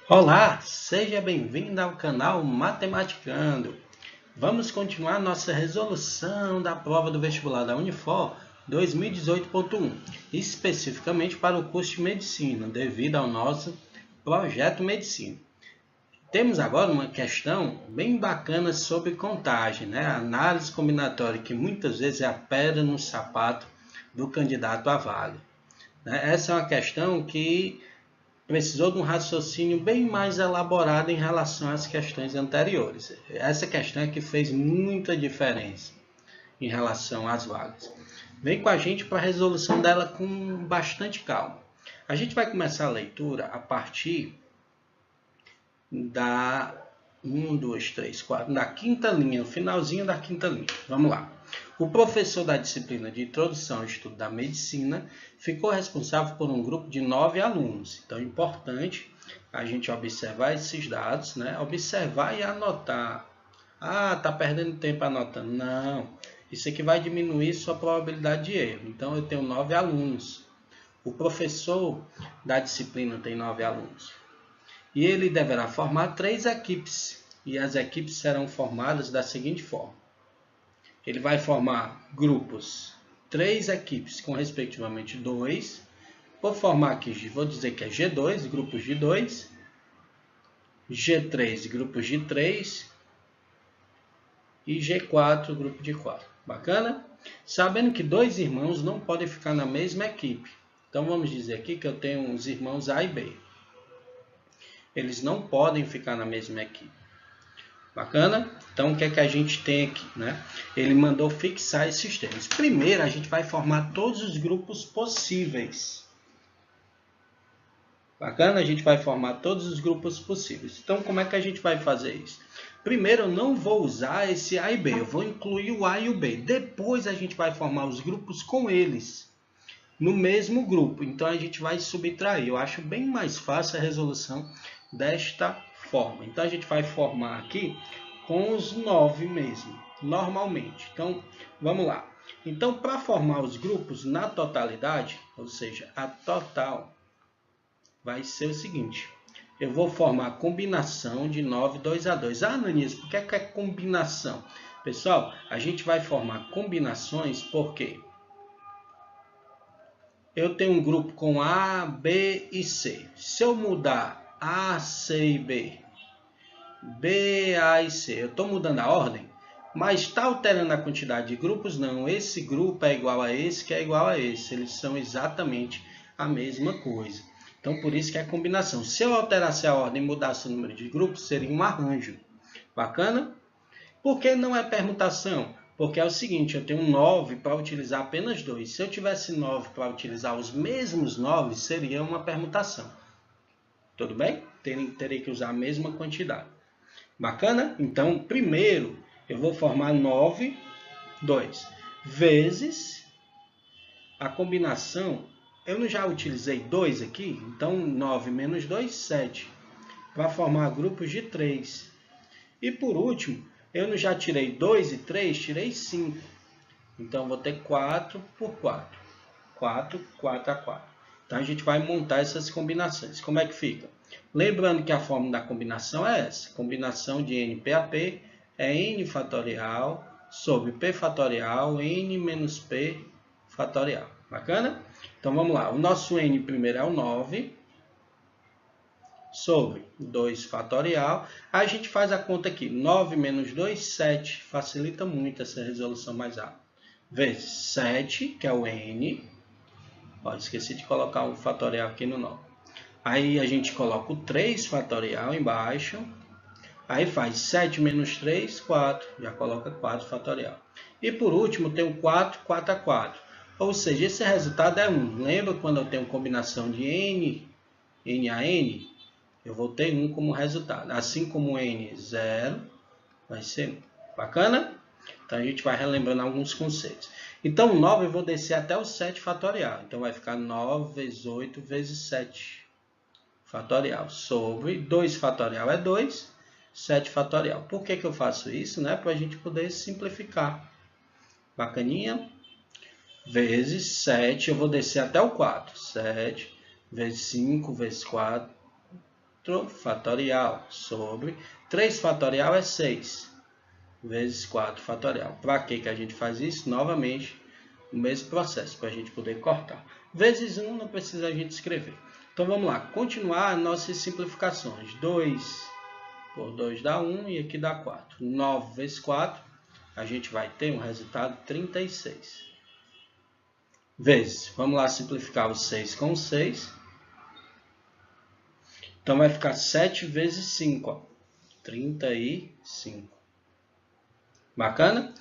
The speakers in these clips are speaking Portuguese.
Olá, seja bem-vindo ao canal Matematicando. Vamos continuar nossa resolução da prova do vestibular da Unifor 2018.1, especificamente para o curso de Medicina, devido ao nosso projeto Medicina. Temos agora uma questão bem bacana sobre contagem, né? A análise combinatória, que muitas vezes é a pedra no sapato do candidato à vaga. Essa é uma questão que precisou de um raciocínio bem mais elaborado em relação às questões anteriores. Essa questão é que fez muita diferença em relação às vagas. Vem com a gente para a resolução dela com bastante calma. A gente vai começar a leitura a partir da 1, 2, 3, 4, da quinta linha, no finalzinho da quinta linha. Vamos lá. O professor da disciplina de Introdução ao Estudo da Medicina ficou responsável por um grupo de 9 alunos. Então é importante a gente observar esses dados, né? Observar e anotar. Ah, tá perdendo tempo anotando. Não, isso aqui vai diminuir sua probabilidade de erro. Então eu tenho 9 alunos. O professor da disciplina tem 9 alunos. E ele deverá formar 3 equipes. E as equipes serão formadas da seguinte forma. Ele vai formar grupos, 3 equipes com respectivamente 2. Vou formar aqui, vou dizer que é G2, grupos de 2. G3, grupos de 3. E G4, grupo de 4. Bacana? Sabendo que 2 irmãos não podem ficar na mesma equipe. Então vamos dizer aqui que eu tenho os irmãos A e B. Eles não podem ficar na mesma equipe. Bacana? Então, o que é que a gente tem aqui, né? Ele mandou fixar esses termos. Primeiro, a gente vai formar todos os grupos possíveis. Bacana? A gente vai formar todos os grupos possíveis. Então, como é que a gente vai fazer isso? Primeiro, eu não vou usar esse A e B. Eu vou incluir o A e o B. Depois, a gente vai formar os grupos com eles no mesmo grupo. Então, a gente vai subtrair. Eu acho bem mais fácil a resolução desta forma. Então, a gente vai formar aqui com os 9 mesmo, normalmente. Então, vamos lá. Então, para formar os grupos na totalidade, ou seja, a total, vai ser o seguinte. Eu vou formar a combinação de 9, 2 a 2. Ah, Ananias, por que é combinação? Pessoal, a gente vai formar combinações porque eu tenho um grupo com A, B e C. Se eu mudar A, C e B, B, A e C, eu estou mudando a ordem, mas está alterando a quantidade de grupos? Não, esse grupo é igual a esse, que é igual a esse. Eles são exatamente a mesma coisa. Então, por isso que é combinação. Se eu alterasse a ordem e mudasse o número de grupos, seria um arranjo. Bacana? Por que não é permutação? Porque é o seguinte, eu tenho 9 para utilizar apenas 2. Se eu tivesse 9 para utilizar os mesmos 9, seria uma permutação. Tudo bem? Terei que usar a mesma quantidade. Bacana? Então, primeiro, eu vou formar 9, 2, vezes a combinação. Eu não já utilizei 2 aqui? Então, 9 menos 2, 7. Para formar grupos de 3. E por último, eu não já tirei 2 e 3, tirei 5. Então, vou ter 4 por 4. 4, 4 a 4. Então, a gente vai montar essas combinações. Como é que fica? Lembrando que a fórmula da combinação é essa. Combinação de NPAP é N fatorial sobre P fatorial, N menos P fatorial. Bacana? Então, vamos lá. O nosso N primeiro é o 9 sobre 2 fatorial. A gente faz a conta aqui. 9 menos 2, 7. Facilita muito essa resolução mais rápida. Vezes 7, que é o N. Ó, esqueci de colocar o fatorial aqui no 9. Aí a gente coloca o 3 fatorial embaixo. Aí faz 7 menos 3, 4. Já coloca 4 fatorial. E por último tem o 4, 4 a 4. Ou seja, esse resultado é 1. Lembra quando eu tenho combinação de N, N a N? Eu vou ter 1 como resultado. Assim como N 0, vai ser 1. Bacana? Então a gente vai relembrando alguns conceitos. Então, 9 eu vou descer até o 7 fatorial. Então, vai ficar 9 vezes 8 vezes 7 fatorial. Sobre 2 fatorial é 2, 7 fatorial. Por que eu faço isso? Né? Para a gente poder simplificar. Bacaninha? Vezes 7, eu vou descer até o 4. 7 vezes 5 vezes 4. 4 fatorial sobre 3 fatorial é 6 vezes 4 fatorial. Para que a gente faz isso? Novamente, o mesmo processo, para a gente poder cortar. Vezes 1 não precisa a gente escrever. Então vamos lá, continuar nossas simplificações. 2 por 2 dá 1 e aqui dá 4. 9 vezes 4, a gente vai ter um resultado 36. Vezes, vamos lá simplificar o 6 com 6. Então vai ficar 7 vezes 5, ó, 35. Bacana?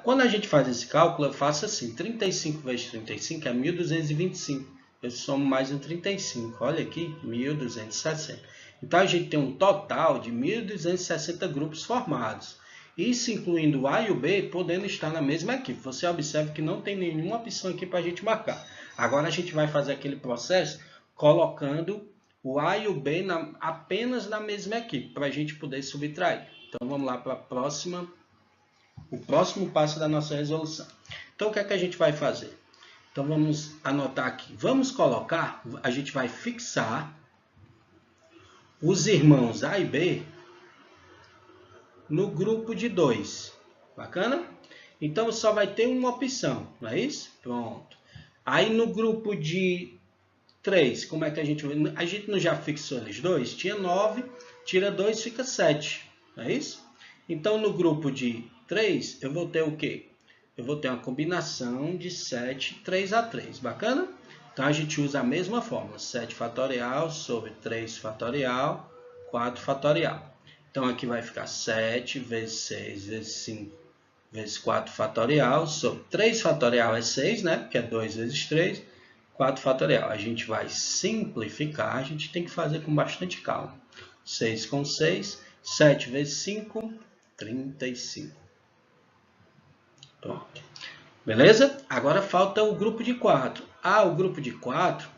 Quando a gente faz esse cálculo, eu faço assim, 35 vezes 35 é 1.225. Eu somo mais um 35, olha aqui, 1.260. Então a gente tem um total de 1.260 grupos formados. Isso incluindo o A e o B, podendo estar na mesma equipe. Você observa que não tem nenhuma opção aqui para a gente marcar. Agora a gente vai fazer aquele processo colocando o A e o B apenas na mesma equipe, para a gente poder subtrair. Então vamos lá para o próximo passo da nossa resolução. Então o que é que a gente vai fazer? Então vamos anotar aqui. Vamos colocar, a gente vai fixar os irmãos A e B no grupo de 2. Bacana? Então só vai ter uma opção, não é isso? Pronto. Aí no grupo de 3, como é que a gente não já fixou eles dois? Tinha 9, tira 2, fica 7. Não é isso? Então no grupo de 3, eu vou ter o quê? Eu vou ter uma combinação de 7, 3 a 3. Bacana? Então a gente usa a mesma fórmula. 7 fatorial sobre 3 fatorial, 4 fatorial. Então, aqui vai ficar 7 vezes 6 vezes 5 vezes 4 fatorial sobre 3 fatorial é 6, né? Que é 2 vezes 3, 4 fatorial. A gente vai simplificar, a gente tem que fazer com bastante calma. 6 com 6, 7 vezes 5, 35. Pronto. Beleza? Agora falta o grupo de 4. O grupo de 4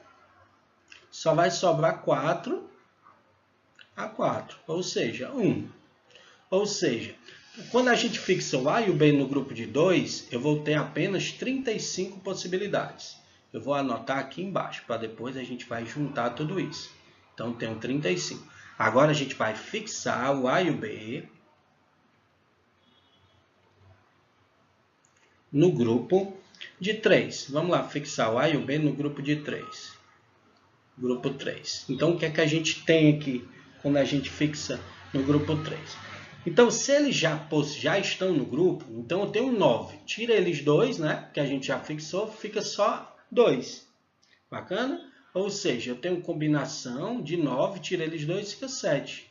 só vai sobrar 4 a 4, ou seja, 1. Ou seja, quando a gente fixa o A e o B no grupo de 2, eu vou ter apenas 35 possibilidades. Eu vou anotar aqui embaixo, para depois a gente vai juntar tudo isso. Então, tenho 35. Agora, a gente vai fixar o A e o B no grupo de 3. Vamos lá, fixar o A e o B no grupo de 3. Grupo 3. Então, o que é que a gente tem aqui quando a gente fixa no grupo 3? Então, se eles já estão no grupo, então eu tenho 9. Tira eles 2, né? Que a gente já fixou, fica só 2. Bacana? Ou seja, eu tenho combinação de 9, tira eles 2, fica 7.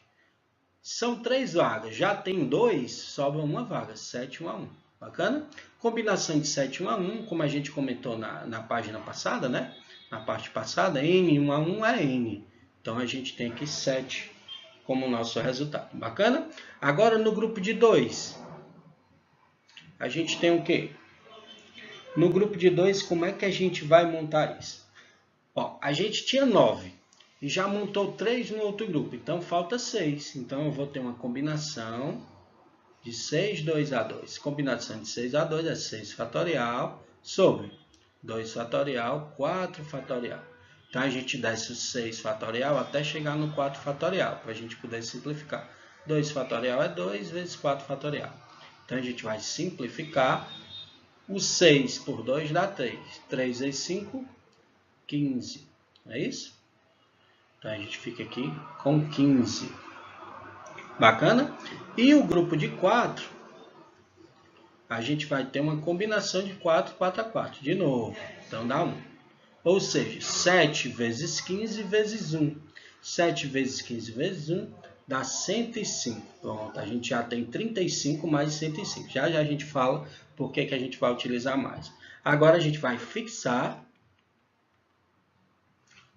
São 3 vagas. Já tem 2, sobra uma vaga. 7, 1 a 1. Bacana? Combinação de 7, 1 a 1, como a gente comentou na página passada, né? Na parte passada, N 1 a 1 é N. Então, a gente tem aqui 7 como nosso resultado. Bacana? Agora, no grupo de 2, a gente tem o quê? No grupo de 2, como é que a gente vai montar isso? Ó, a gente tinha 9 e já montou 3 no outro grupo. Então, falta 6. Então, eu vou ter uma combinação de 6, 2 a 2. Combinação de 6 a 2 é 6 fatorial sobre 2 fatorial, 4 fatorial. Então, a gente desce o 6 fatorial até chegar no 4 fatorial, para a gente poder simplificar. 2 fatorial é 2 vezes 4 fatorial. Então, a gente vai simplificar. O 6 por 2 dá 3. 3 vezes 5, 15. Não é isso? Então, a gente fica aqui com 15. Bacana? E o grupo de 4, a gente vai ter uma combinação de 4, 4 a 4. De novo. Então, dá 1. Ou seja, 7 vezes 15 vezes 1. 7 vezes 15 vezes 1 dá 105. Pronto, a gente já tem 35 mais 105. Já a gente fala por que a gente vai utilizar mais. Agora, a gente vai fixar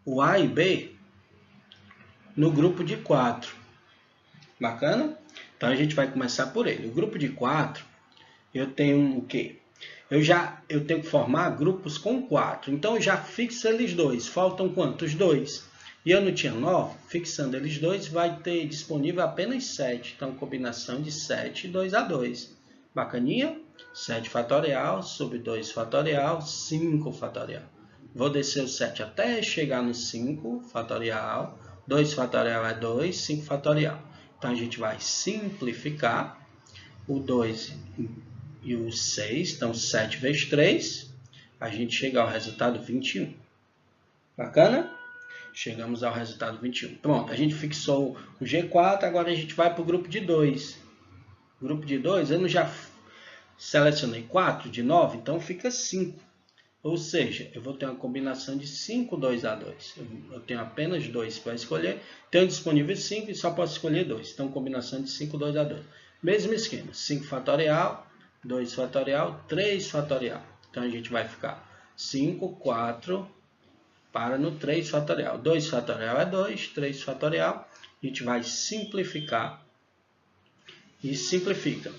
o A e B no grupo de 4. Bacana? Então, a gente vai começar por ele. O grupo de 4, eu tenho o quê? Eu tenho que formar grupos com 4. Então, eu já fixo eles 2. Faltam quantos? 2. E eu não tinha 9. Fixando eles 2, vai ter disponível apenas 7. Então, combinação de 7 e 2 a 2. Bacaninha? 7 fatorial sobre 2 fatorial, 5 fatorial. Vou descer o 7 até chegar no 5 fatorial. 2 fatorial é 2, 5 fatorial. Então, a gente vai simplificar o 2 e o 6. Então, 7 vezes 3, a gente chega ao resultado 21. Bacana? Chegamos ao resultado 21. Pronto, a gente fixou o G4, agora a gente vai para o grupo de 2. Grupo de 2, eu já selecionei 4 de 9, então fica 5. Ou seja, eu vou ter uma combinação de 5, 2 a 2. Eu tenho apenas 2 para escolher. Tenho disponível 5 e só posso escolher 2. Então, combinação de 5, 2 a 2. Mesmo esquema. 5 fatorial, 2 fatorial, 3 fatorial. Então, a gente vai ficar 5, 4, para no 3 fatorial. 2 fatorial é 2, 3 fatorial. A gente vai simplificar. E simplifica.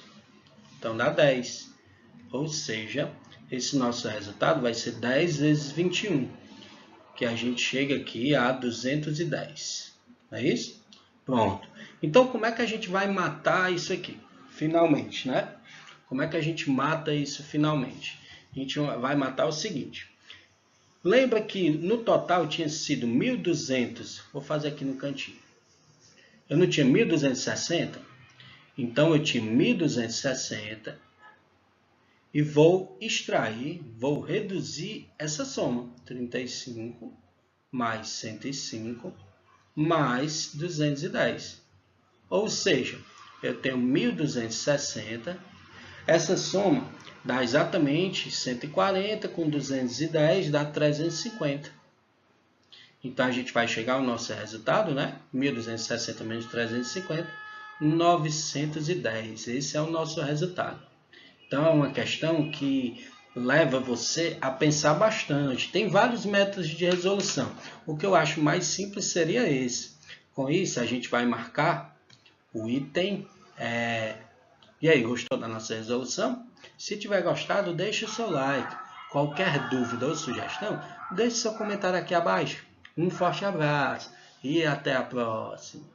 Então, dá 10. Ou seja, esse nosso resultado vai ser 10 vezes 21, que a gente chega aqui a 210. Não é isso? Pronto. Então, como é que a gente vai matar isso aqui? Finalmente, né? Como é que a gente mata isso finalmente? A gente vai matar o seguinte. Lembra que no total tinha sido 1.200. Vou fazer aqui no cantinho. Eu não tinha 1.260? Então, eu tinha 1.260. E vou extrair, vou reduzir essa soma. 35 mais 105 mais 210. Ou seja, eu tenho 1.260. Essa soma dá exatamente 140 com 210, dá 350. Então, a gente vai chegar ao nosso resultado, né? 1.260 menos 350, 910. Esse é o nosso resultado. Então, é uma questão que leva você a pensar bastante. Tem vários métodos de resolução. O que eu acho mais simples seria esse. Com isso, a gente vai marcar o item. E aí, gostou da nossa resolução? Se tiver gostado, deixe o seu like. Qualquer dúvida ou sugestão, deixe seu comentário aqui abaixo. Um forte abraço e até a próxima.